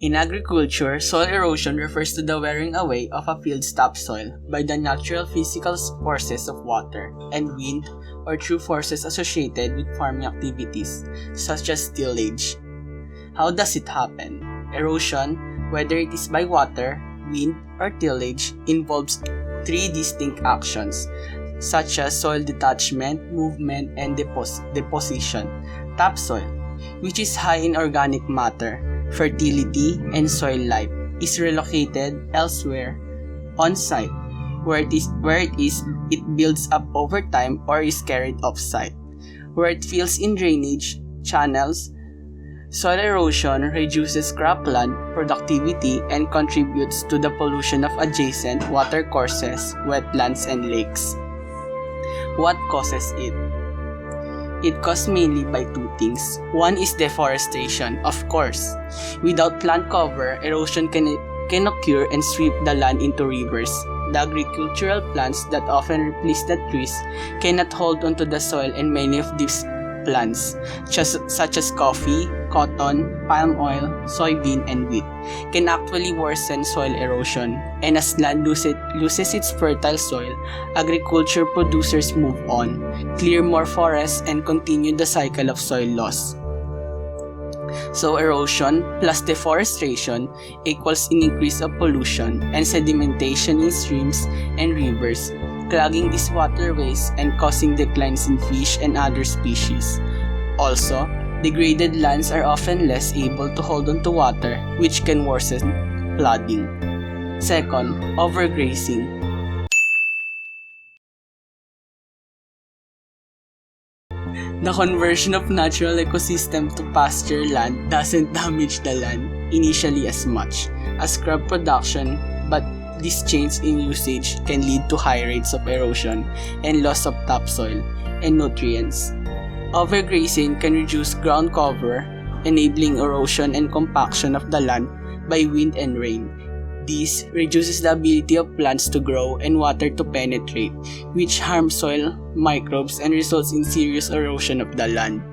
In agriculture, soil erosion refers to the wearing away of a field's topsoil by the natural physical forces of water and wind or through forces associated with farming activities, such as tillage. How does it happen? Erosion, whether it is by water, wind, or tillage, involves three distinct actions, such as soil detachment, movement, and deposition. Topsoil, which is high in organic matter, fertility, and soil life, is relocated elsewhere on site. Where it is, it builds up over time or is carried off-site. Where it fills in drainage channels, soil erosion reduces cropland productivity and contributes to the pollution of adjacent watercourses, wetlands, and lakes. What causes it? It caused mainly by two things. One is deforestation, of course. Without plant cover, erosion can occur and sweep the land into rivers. The agricultural plants that often replace the trees cannot hold onto the soil, and many of these plants, such as coffee, cotton, palm oil, soybean, and wheat, can actually worsen soil erosion. And as land loses its fertile soil, agriculture producers move on, clear more forests, and continue the cycle of soil loss. So erosion plus deforestation equals an increase of pollution and sedimentation in streams and rivers, clogging these waterways and causing declines in fish and other species. Also, degraded lands are often less able to hold on to water, which can worsen flooding. Second, overgrazing. The conversion of natural ecosystem to pasture land doesn't damage the land initially as much as crop production, but this change in usage can lead to high rates of erosion and loss of topsoil and nutrients. Overgrazing can reduce ground cover, enabling erosion and compaction of the land by wind and rain. This reduces the ability of plants to grow and water to penetrate, which harms soil microbes and results in serious erosion of the land.